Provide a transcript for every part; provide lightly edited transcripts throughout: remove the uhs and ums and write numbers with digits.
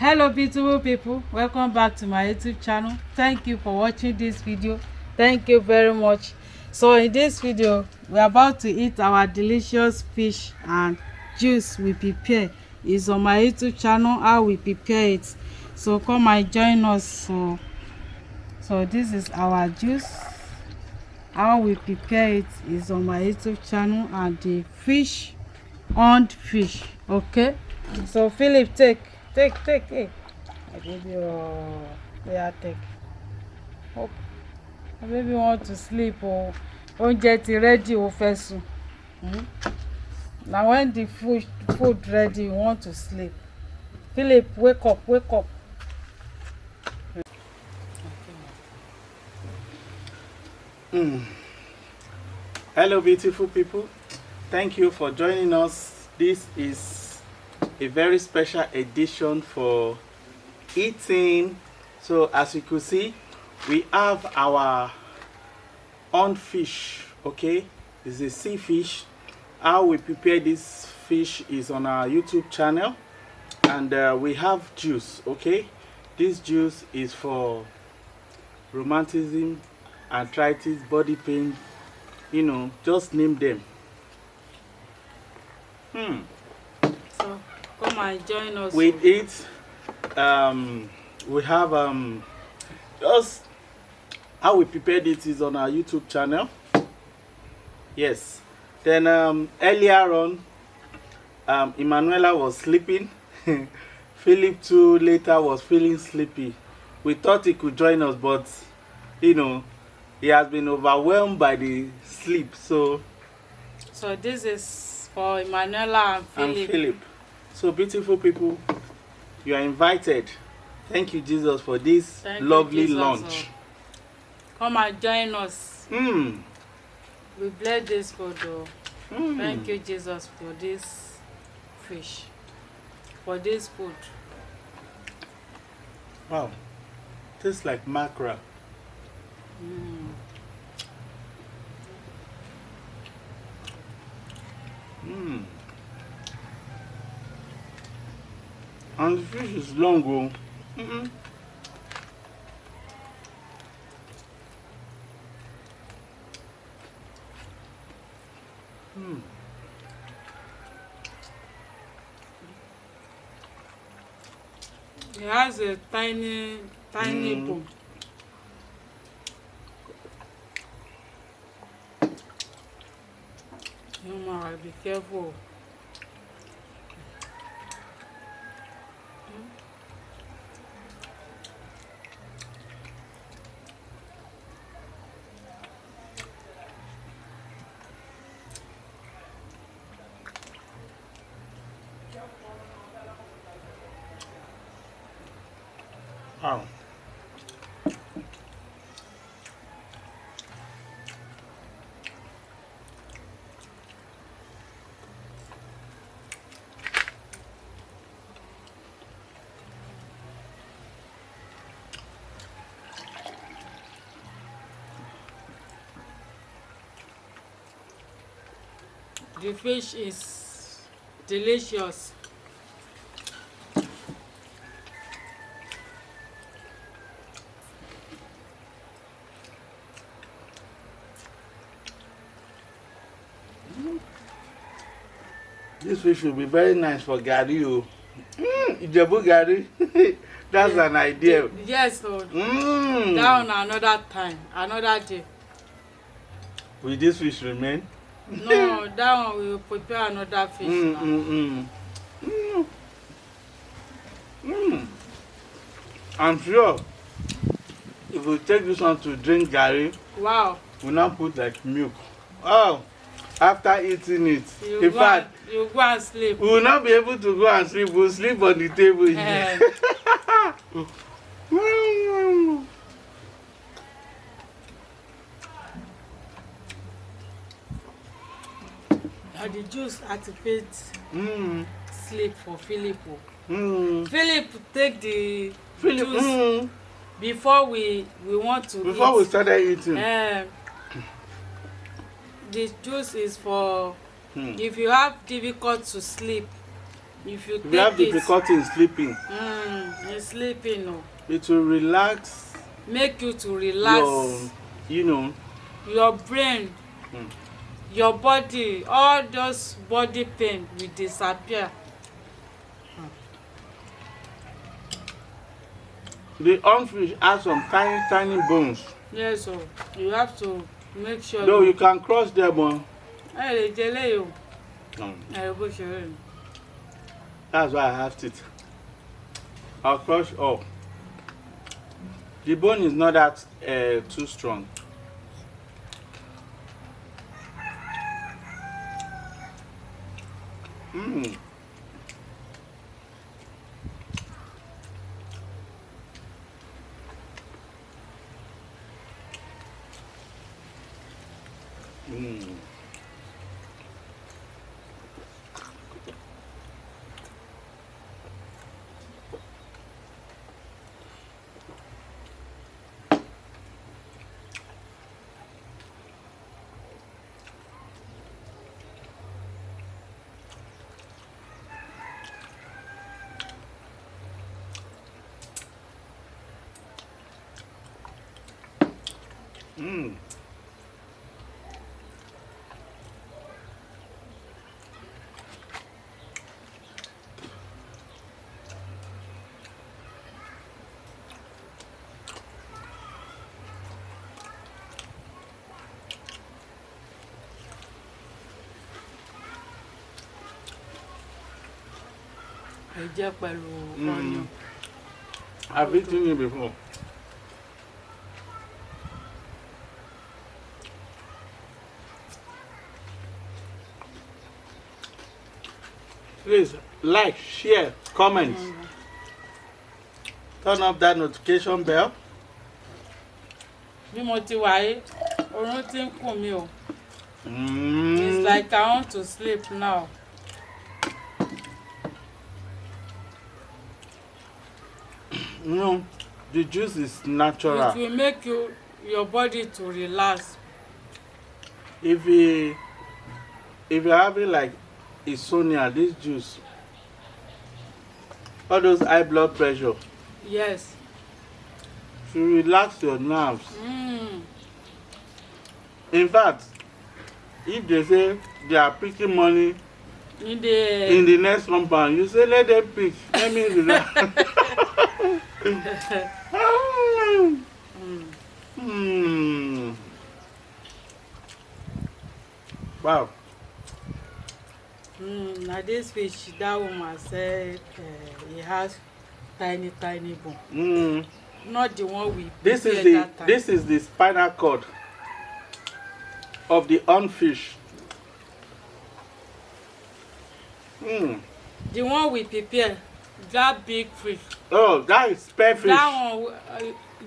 Hello beautiful people, welcome back to my YouTube channel. Thank you for watching this video. Thank you very much. So in this video we're about to eat our delicious fish and juice we prepare. It's on my YouTube channel how we prepare it, so come and join us. So this is our juice. How we prepare it is on my YouTube channel, and the fish, Houndfish. Okay, so Philip, take. Hey, my baby. Oh, yeah, take. Hope my baby want to sleep. Oh, oúnjẹ ti ready. Oh, first. Now when the food ready, you want to sleep. Philip, wake up. Hello beautiful people, thank you for joining us. This is a very special edition for eating. So as you could see, we have our Houndfish. Okay, this is a sea fish. How we prepare this fish is on our YouTube channel, and we have juice. Okay, this juice is for rheumatism, arthritis, body pain, you know, just name them. So come and join us. With it, we have just how we prepared it is on our YouTube channel. Yes. Then earlier on, Emanuela was sleeping. Philip too later was feeling sleepy. We thought he could join us, but you know, he has been overwhelmed by the sleep. So this is for Emanuela and Philip. So beautiful people, you are invited. Thank you, Jesus, for this lovely lunch. Come and join us. We bless this food. Thank you, Jesus, for this fish, for this food. Wow, tastes like mackerel. And the fish is long. It has a tiny bone. Mama, be careful. Wow. The fish is delicious. This fish will be very nice for gari. Ijebu gari. That's an idea. Yes, Lord. Down another time, another day. Will this fish remain? No, that one we will prepare another fish now. I'm sure if we take this one to drink gari, Wow. we'll now put like milk. Oh, after eating it, in fact, you go and sleep. we will not be able to go and sleep. We'll sleep on the table here. And the juice activates sleep for Philip. Philip take the juice before we want to before eat. we started eating. The juice is for if you have difficult to sleep. If you have take difficulty in sleeping, sleeping. No. It will relax. Make you to relax. Your brain, your body, all those body pain will disappear. The Houndfish has some tiny bones. Yes, so you have to make sure. No, you can crush them. That's why I have it. I'll crush all. The bone is not that too strong. Mm. Mm. Mm. I've eaten it before. Please like, share, comment. Turn up that notification bell. It's like I want to sleep now. No, the juice is natural. It will make your body to relax. If you're having like insomnia, this juice, all those high blood pressure, yes, to relax your nerves. Mm. In fact, if they say they are picking money in the next compound, you say let them pick. Let me relax. Wow. Now this fish, that woman said it has tiny bone. Not the one we This is the spinal cord of the Houndfish. The one we prepare, that big fish. Oh, that is spare fish. That one,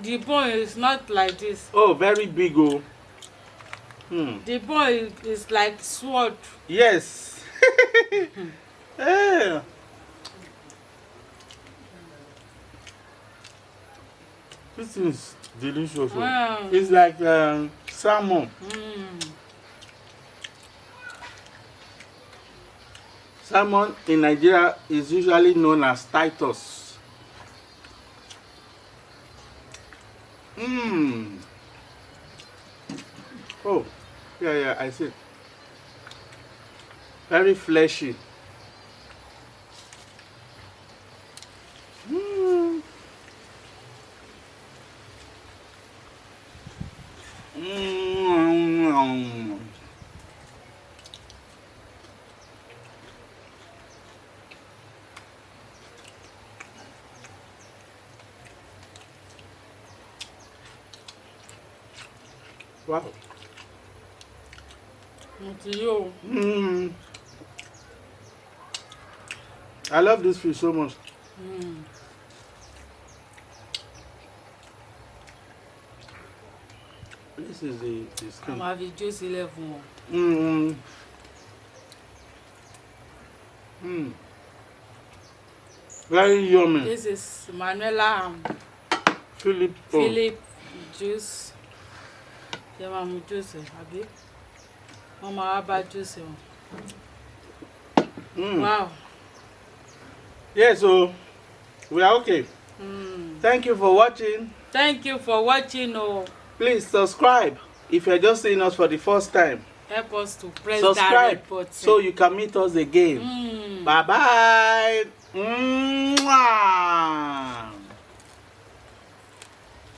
the bone is not like this. Oh, very big. Oh. The bone is like sword. Yes. Yeah. This is delicious. It's like salmon. Salmon in Nigeria is usually known as Titus. Oh, yeah, I see. Very fleshy. Wow. I love this fish so much. This is the skin. I'm having juice 11. Very yummy. This is Manuela and Philip juice. Mama juice, abi. Mama aba juice. Mm. Wow. Yeah, so we are okay. Thank you for watching. Thank you for watching. Oh, Please subscribe if you're just seeing us for the first time. help us to press that Subscribe red button so you can meet us again. Bye bye.